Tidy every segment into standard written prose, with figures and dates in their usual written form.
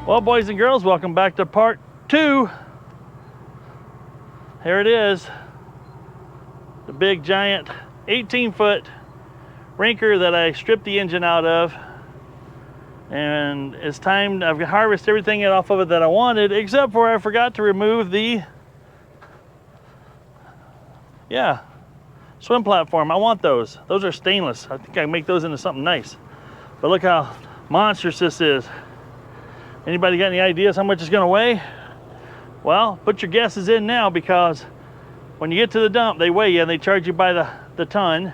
Well, boys and girls, welcome back to part 2. Here it is. The big giant 18-foot Rinker that I stripped the engine out of. And it's time, I've harvested everything off of it that I wanted, except for I forgot to remove the, swim platform. I want those. Those are stainless. I think I can make those into something nice. But look how monstrous this is. Anybody got any ideas how much it's gonna weigh? Well, put your guesses in now, because when you get to the dump, they weigh you and they charge you by the ton.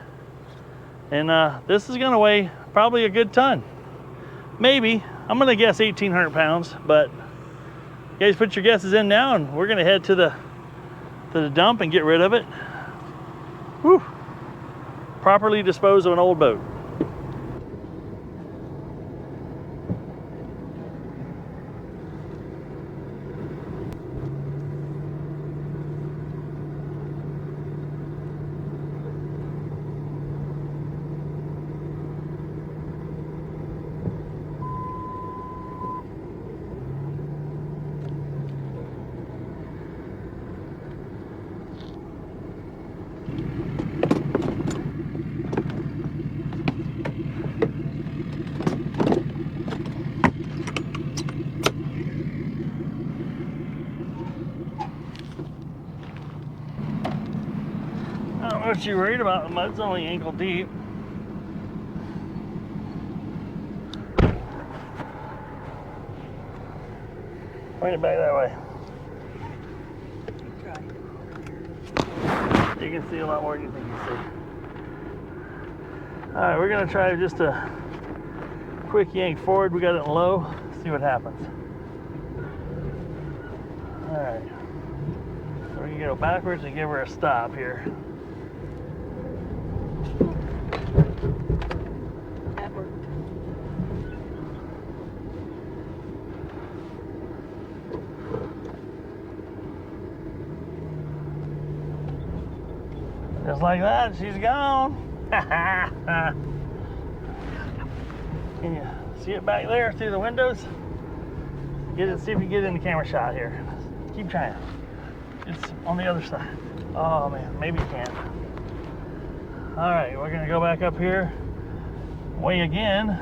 And this is gonna weigh probably a good ton. Maybe. I'm gonna guess 1,800 pounds, but you guys put your guesses in now and we're gonna head to the dump and get rid of it. Whew. Properly dispose of an old boat. I don't know what you're worried about. The mud's only ankle deep. Point it back that way. Try. You can see a lot more than you think you see. Alright, we're going to try just a quick yank forward. We got it in low. See what happens. Alright. So we're going to go backwards and give her a stop here. That worked. Just like that, she's gone. Can you see it back there through the windows? Get it, see if you get in the camera shot here. Keep trying. It's on the other side. Oh man, maybe you can. All right, we're gonna go back up here, weigh again.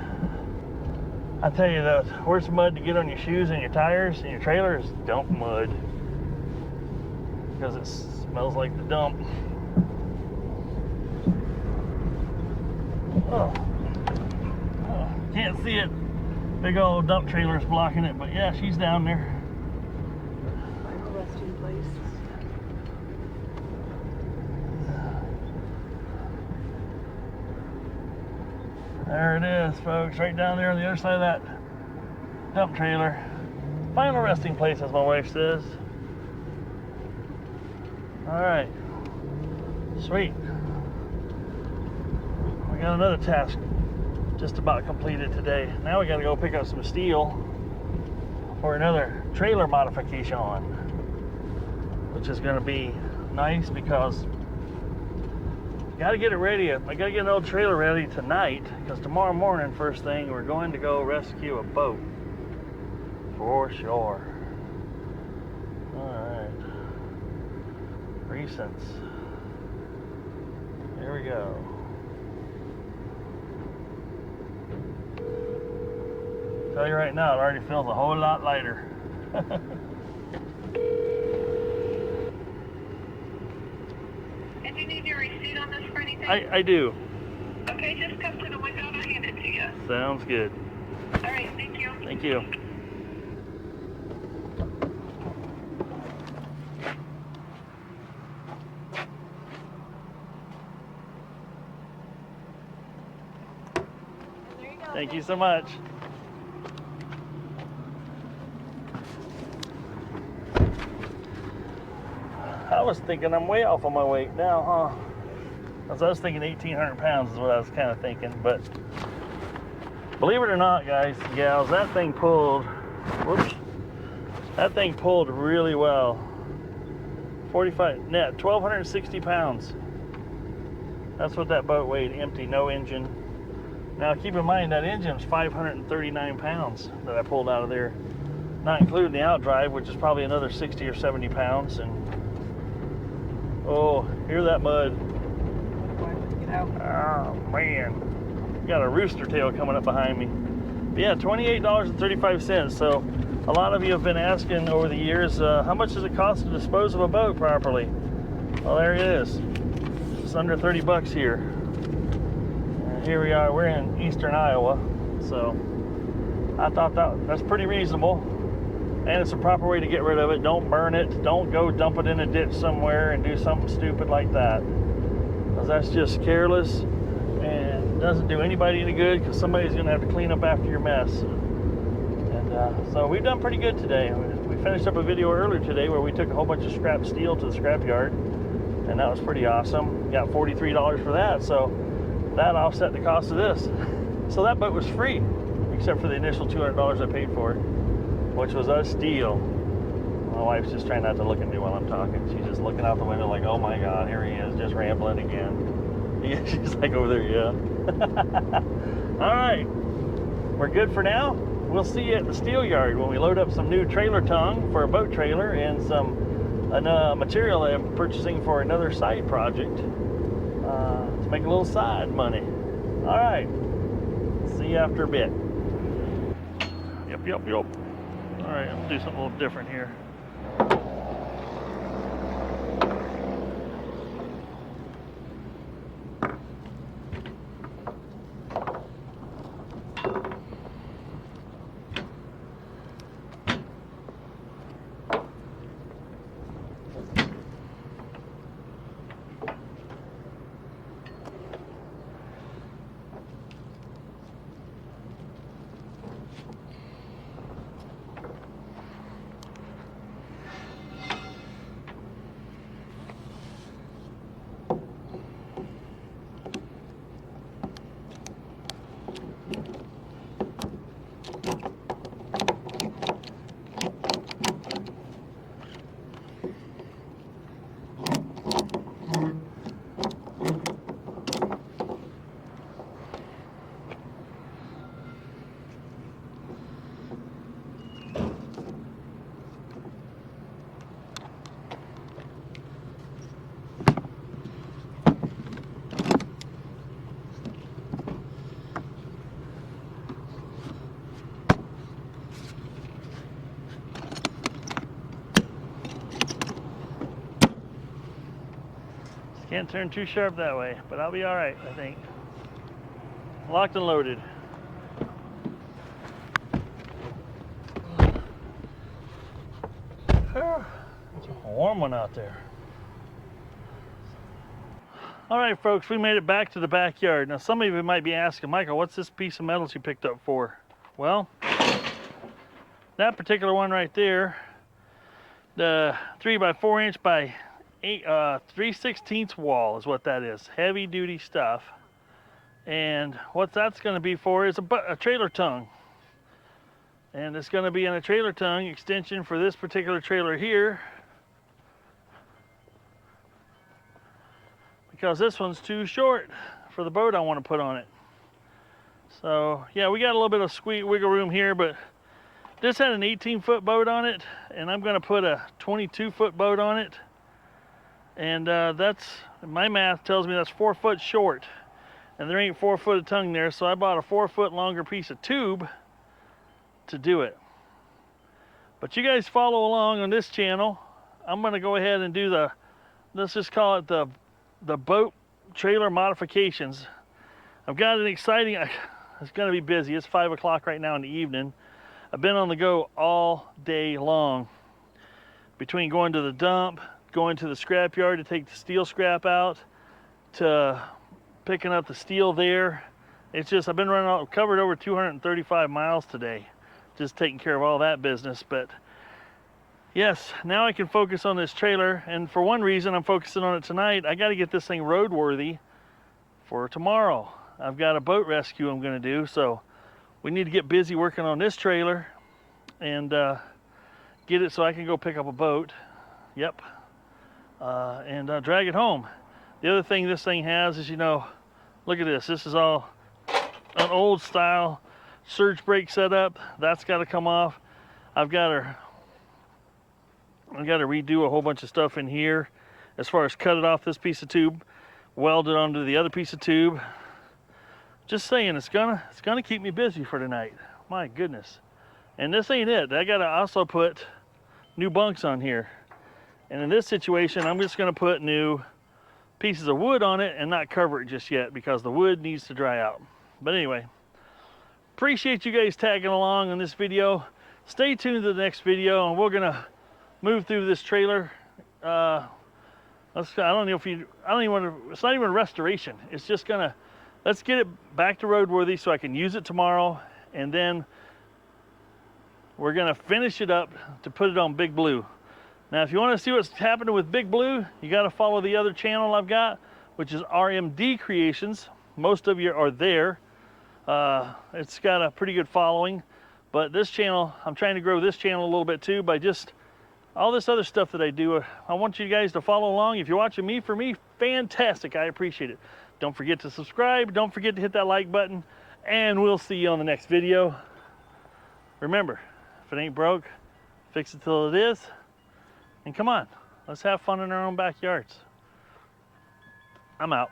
I tell you, the worst mud to get on your shoes and your tires and your trailer is dump mud, because it smells like the dump. Oh, can't see it. Big old dump trailer's blocking it, but yeah, she's down there. Final resting place. There it is, folks, right down there on the other side of that dump trailer. Final resting place, as my wife says. All right, sweet. We got another task just about completed today. Now we got to go pick up some steel for another trailer modification, which is going to be nice because got to get it ready. I got to get an old trailer ready tonight, because tomorrow morning, first thing, we're going to go rescue a boat for sure. All right, recents. Here we go. Tell you right now, it already feels a whole lot lighter. And you need your receipt on this for anything? I do. Okay, just come to the window and I'll hand it to you. Sounds good. All right, thank you. Thank you. There you go. Thank you so much. I was thinking I'm way off on my weight now, huh? As I was thinking 1,800 pounds is what I was kind of thinking, but believe it or not, guys, gals, that thing pulled, whoops, that thing pulled really well. 45 net, 1,260 pounds. That's what that boat weighed, empty, no engine. Now keep in mind that engine's 539 pounds that I pulled out of there. not including the outdrive, which is probably another 60 or 70 pounds. And oh, hear that mud. Why would you get out? Oh man, got a rooster tail coming up behind me. But yeah, $28.35. So a lot of you have been asking over the years, how much does it cost to dispose of a boat properly? Well, there it is. It's under 30 bucks here. And here we are, we're in eastern Iowa. So I thought that's pretty reasonable. And it's a proper way to get rid of it. Don't burn it. Don't go dump it in a ditch somewhere and do something stupid like that. Because that's just careless and doesn't do anybody any good, because somebody's going to have to clean up after your mess. And so we've done pretty good today. We finished up a video earlier today where we took a whole bunch of scrap steel to the scrap yard, and that was pretty awesome. Got $43 for that, so that offset the cost of this. So that boat was free, except for the initial $200 I paid for it, which was a steal. My wife's just trying not to look at me while I'm talking. She's just looking out the window like, oh my God, here he is, just rambling again. Yeah, she's like over there, yeah. All right, we're good for now. We'll see you at the steel yard when we load up some new trailer tongue for a boat trailer and some material I'm purchasing for another side project to make a little side money. All right, see you after a bit. Yep. All right, I'll do something a little different here. Can't turn too sharp that way, but I'll be all right, I think. Locked and loaded. It's a warm one out there. All right, folks, we made it back to the backyard. Now, some of you might be asking, Michael, what's this piece of metal you picked up for? Well, that particular one right there, the 3x4 inch by 3/16 wall is what that is. Heavy duty stuff. And what that's going to be for is a trailer tongue. And it's going to be in a trailer tongue extension for this particular trailer here, because this one's too short for the boat I want to put on it. So yeah, we got a little bit of wiggle room here, but this had an 18-foot boat on it, and I'm going to put a 22-foot boat on it. And that's, my math tells me that's 4 foot short, and there ain't 4 foot of tongue there, so I bought a 4 foot longer piece of tube to do it. But you guys follow along on this channel. I'm going to go ahead and do let's just call it the boat trailer modifications. I've got an exciting, it's going to be busy. It's 5 o'clock right now in the evening. I've been on the go all day long, between going to the dump, going to the scrap yard to take the steel scrap out, to picking up the steel there. It's just, I've been covered over 235 miles today, just taking care of all that business. But yes, now I can focus on this trailer, and for one reason I'm focusing on it tonight, I got to get this thing roadworthy for tomorrow. I've got a boat rescue I'm going to do, so we need to get busy working on this trailer and get it so I can go pick up a boat. Yep. And drag it home. The other thing this thing has is, you know, look at this. This is all an old style surge brake setup. That's got to come off. I've got to redo a whole bunch of stuff in here as far as cut it off this piece of tube, weld it onto the other piece of tube. Just saying, it's gonna keep me busy for tonight. My goodness. And this ain't it. I gotta also put new bunks on here. And in this situation, I'm just gonna put new pieces of wood on it and not cover it just yet because the wood needs to dry out. But anyway, appreciate you guys tagging along in this video. Stay tuned to the next video, and we're gonna move through this trailer. I don't know if you, I don't even want to, it's not even a restoration. It's just gonna, let's get it back to roadworthy so I can use it tomorrow, and then we're gonna finish it up to put it on Big Blue. Now, if you want to see what's happening with Big Blue, you got to follow the other channel I've got, which is RMD Creations. Most of you are there. It's got a pretty good following, but this channel, I'm trying to grow this channel a little bit too by just all this other stuff that I do. I want you guys to follow along. If you're watching me, for me, fantastic. I appreciate it. Don't forget to subscribe. Don't forget to hit that like button, and we'll see you on the next video. Remember, if it ain't broke, fix it till it is. And come on, let's have fun in our own backyards. I'm out.